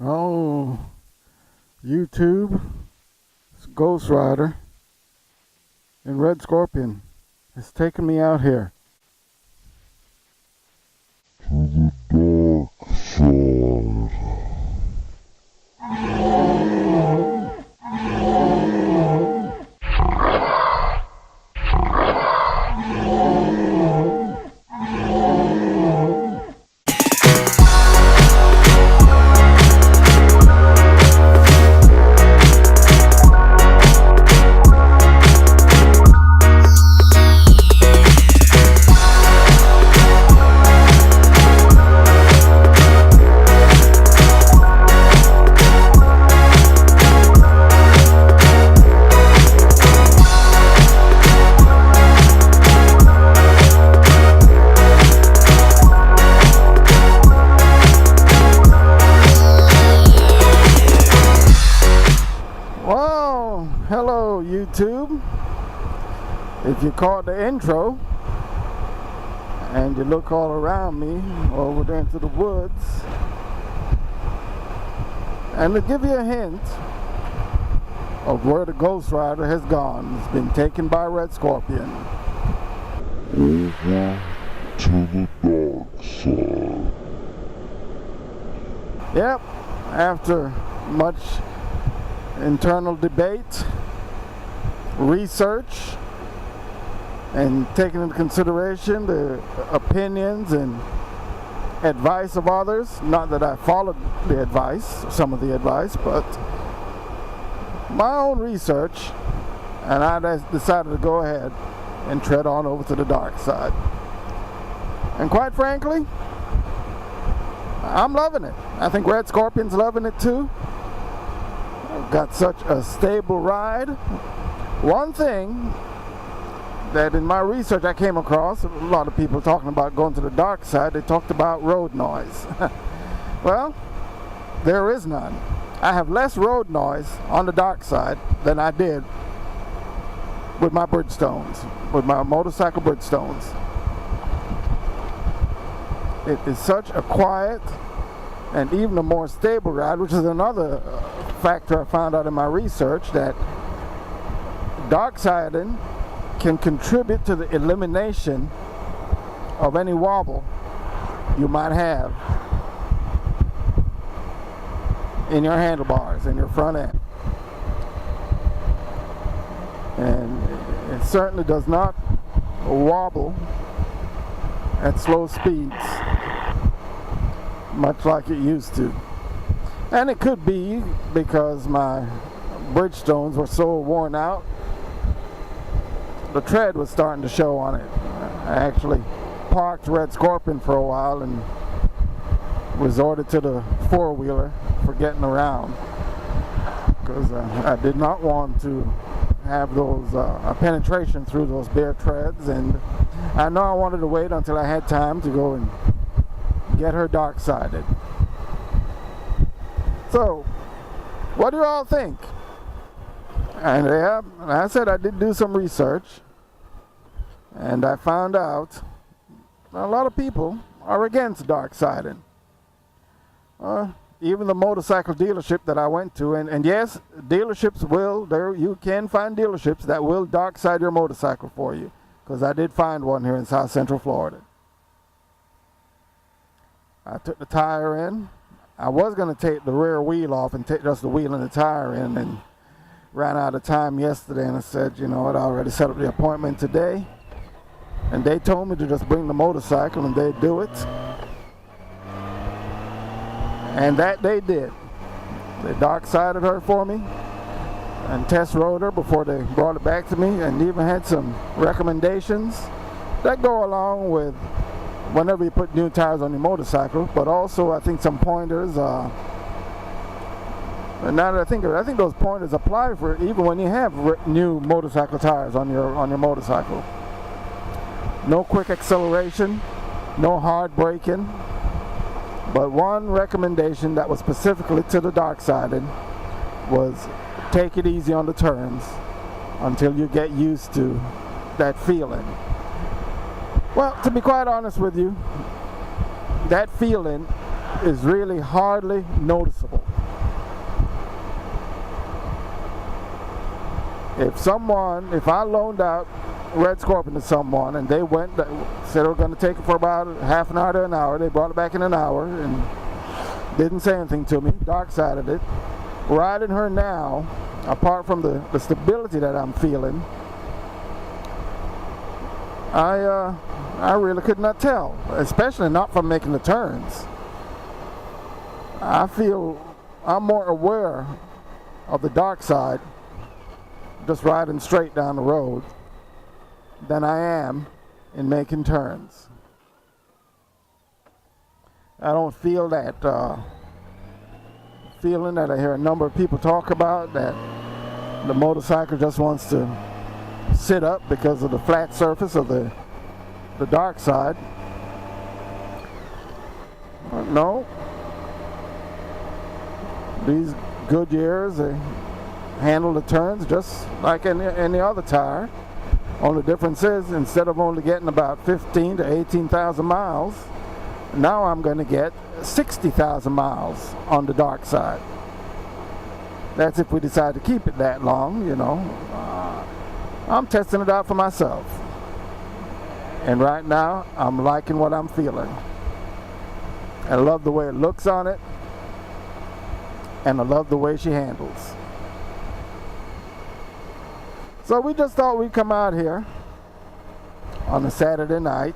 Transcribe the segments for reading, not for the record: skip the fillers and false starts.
Oh, YouTube, it's Ghost Rider and Red Scorpion has taken me out here. To the dark side. Hello YouTube. If you caught the intro and you look all around me over there into the woods, and to give you a hint of where the Ghost Rider has gone, it's been taken by Red Scorpion. Over to the dark side. Yep, after much internal debate, research, and taking into consideration the opinions and advice of others. Not that I followed the advice, some of the advice, but my own research, and I decided to go ahead and tread on over to the dark side. And quite frankly, I'm loving it. I think Red Scorpion's loving it too. I've got such a stable ride. One thing that in my research I came across, a lot of people talking about going to the dark side, they talked about road noise. Well, there is none. I have less road noise on the dark side than I did with my Bridgestones, with my motorcycle Bridgestones. It is such a quiet and even a more stable ride, which is another factor I found out in my research, that darksiding can contribute to the elimination of any wobble you might have in your handlebars, in your front end. And it certainly does not wobble at slow speeds much like it used to. And it could be because my Bridgestones were so worn out, the tread was starting to show on it. I actually parked Red Scorpion for a while and resorted to the four-wheeler for getting around, because I did not want to have those a penetration through those bare treads, and I know I wanted to wait until I had time to go and get her dark-sided. So, what do you all think? And yeah, like I said, I did do some research, and I found out a lot of people are against dark-siding. Even the motorcycle dealership that I went to, and yes, dealerships will, you can find dealerships that will dark-side your motorcycle for you, because I did find one here in South Central Florida. I took the tire in. I was going to take the rear wheel off and take just the wheel and the tire in, and ran out of time yesterday, and I said, you know what, I already set up the appointment today, and they told me to just bring the motorcycle and they'd do it. And that they did. They dark-sided her for me and test rode her before they brought it back to me, and even had some recommendations that go along with whenever you put new tires on your motorcycle, but also I think some pointers. And now that I think of it, I think those pointers apply for even when you have new motorcycle tires on your motorcycle. No quick acceleration, no hard braking, but one recommendation that was specifically to the dark-sided was take it easy on the turns until you get used to that feeling. Well, to be quite honest with you, that feeling is really hardly noticeable. If I loaned out Red Scorpion to someone and they went, said they were going to take it for about half an hour to an hour, they brought it back in an hour and didn't say anything to me, dark-sided it. Riding her now, apart from the stability that I'm feeling, I really could not tell, especially not from making the turns. I feel I'm more aware of the dark side just riding straight down the road than I am in making turns. I don't feel that feeling that I hear a number of people talk about, that the motorcycle just wants to sit up because of the flat surface of the dark side. No. These Goodyears, they handle the turns just like any other tire. Only difference is, instead of only getting about 15 to 18,000 miles, now I'm going to get 60,000 miles on the dark side. That's if we decide to keep it that long, you know. I'm testing it out for myself. And right now, I'm liking what I'm feeling. I love the way it looks on it. And I love the way she handles. So we just thought we'd come out here on a Saturday night.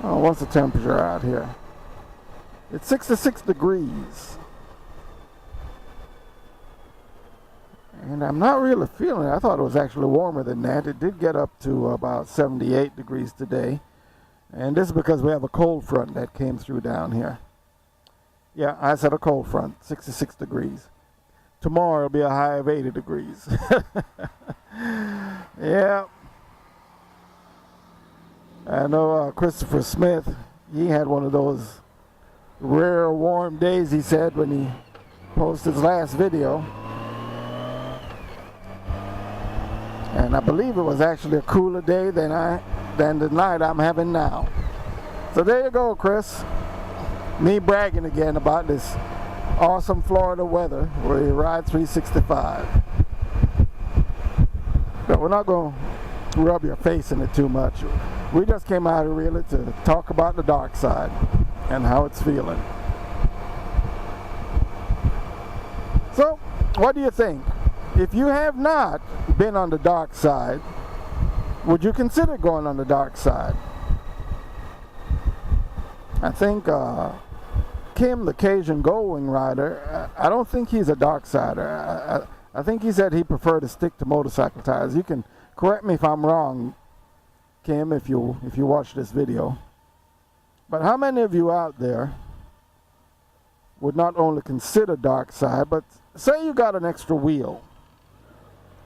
Oh, what's the temperature out here? It's 66 degrees. And I'm not really feeling it. I thought it was actually warmer than that. It did get up to about 78 degrees today. And this is because we have a cold front that came through down here. Yeah, I said a cold front, 66 degrees. Tomorrow it'll be a high of 80 degrees. Yeah. I know Christopher Smith, he had one of those rare warm days, he said, when he posted his last video. And I believe it was actually a cooler day than the night I'm having now. So there you go, Chris. Me bragging again about this awesome Florida weather where you ride 365. But we're not going to rub your face in it too much. We just came out here really to talk about the dark side and how it's feeling. So, what do you think? If you have not been on the dark side, would you consider going on the dark side? I think Kim, the Cajun Goldwing rider, I don't think he's a dark sider. I think he said he preferred to stick to motorcycle tires. You can correct me if I'm wrong, Kim, if you watch this video. But how many of you out there would not only consider dark side, but say you got an extra wheel,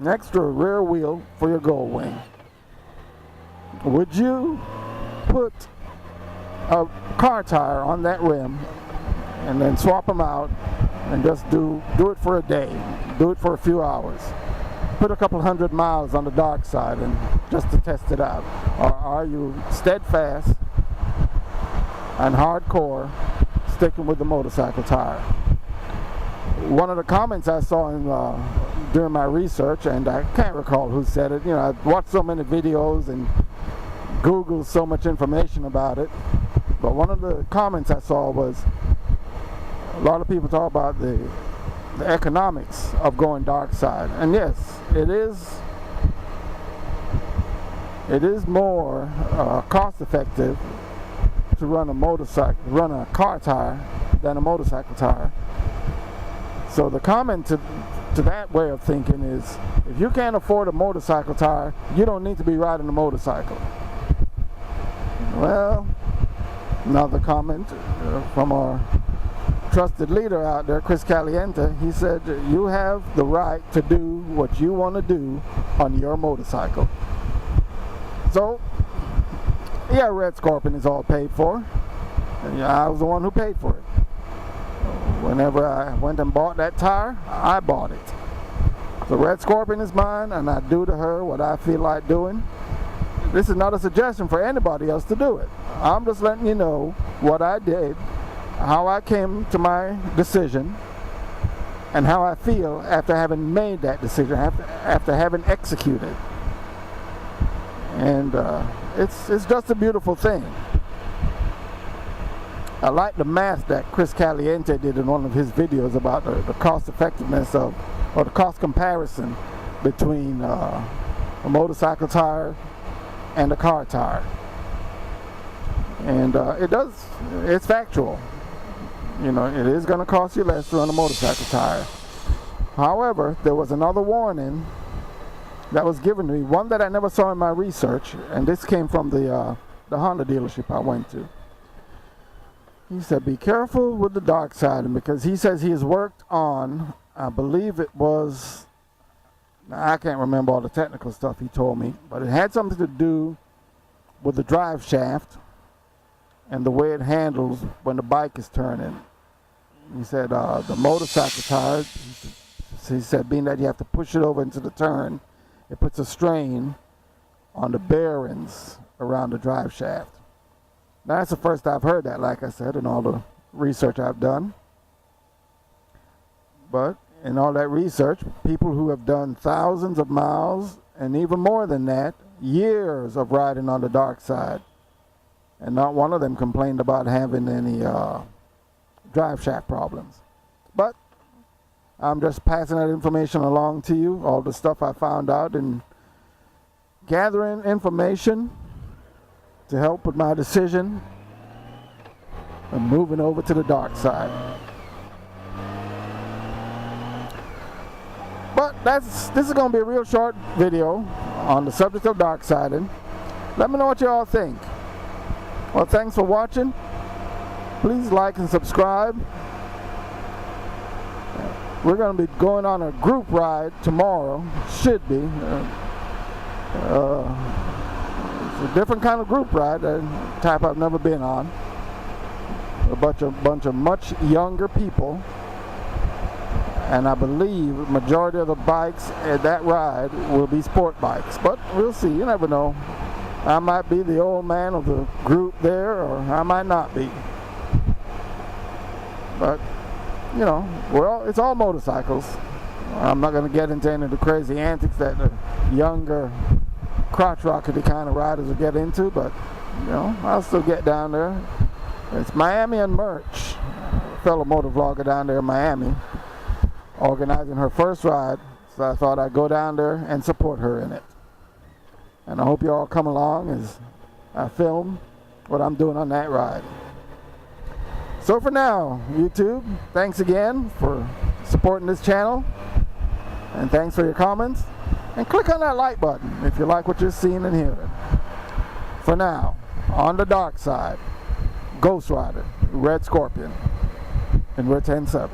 an extra rear wheel for your Goldwing. Would you put a car tire on that rim and then swap them out and just do it for a day, do it for a few hours, put a couple 100 miles on the dark side and just to test it out? Or are you steadfast and hardcore sticking with the motorcycle tire? One of the comments I saw during my research, and I can't recall who said it, you know, I've watched so many videos and Googled so much information about it, but one of the comments I saw was a lot of people talk about the economics of going dark side. And yes, it is more cost effective to run a car tire than a motorcycle tire. So the comment to that way of thinking is, if you can't afford a motorcycle tire, you don't need to be riding a motorcycle. Well, another comment from our trusted leader out there, Chris Caliente, he said, you have the right to do what you want to do on your motorcycle. So, yeah, Red Scorpion is all paid for. And I was the one who paid for it. Whenever I went and bought that tire, I bought it. The Red Scorpion is mine, and I do to her what I feel like doing. This is not a suggestion for anybody else to do it. I'm just letting you know what I did, how I came to my decision, and how I feel after having made that decision, after having executed. And it's just a beautiful thing. I like the math that Chris Caliente did in one of his videos about the cost effectiveness of, or the cost comparison between a motorcycle tire and a car tire. And it's factual. You know, it is going to cost you less to run a motorcycle tire. However, there was another warning that was given to me, one that I never saw in my research, and this came from the Honda dealership I went to. He said, be careful with the DARKSIDE, because he says he has worked on, I believe it was, I can't remember all the technical stuff he told me, but it had something to do with the drive shaft and the way it handles when the bike is turning. He said the motorcycle tire, he said, being that you have to push it over into the turn, it puts a strain on the bearings around the drive shaft. Now, that's the first I've heard that, like I said, in all the research I've done. But in all that research, people who have done thousands of miles, and even more than that, years of riding on the DARKSIDE, and not one of them complained about having any drive shaft problems. But I'm just passing that information along to you, all the stuff I found out, and gathering information to help with my decision and moving over to the DARKSIDE. But this is going to be a real short video on the subject of DARKSIDing. Let me know what you all think. Well, thanks for watching. Please like and subscribe. We're going to be going on a group ride tomorrow. Should be. It's a different kind of group ride, a type I've never been on. A bunch of much younger people, and I believe the majority of the bikes at that ride will be sport bikes. But we'll see. You never know. I might be the old man of the group there, or I might not be. But you know, well, it's all motorcycles. I'm not going to get into any of the crazy antics that the younger crotch rockety kind of riders will get into, but you know, I'll still get down there. It's Miami and Merch, a fellow motor vlogger down there in Miami, organizing her first ride, so I thought I'd go down there and support her in it. And I hope you all come along as I film what I'm doing on that ride. So for now, YouTube, thanks again for supporting this channel, and thanks for your comments. And click on that like button if you like what you're seeing and hearing. For now, on the DARKSIDE, Ghost Rider, Red Scorpion, and we're 10-7.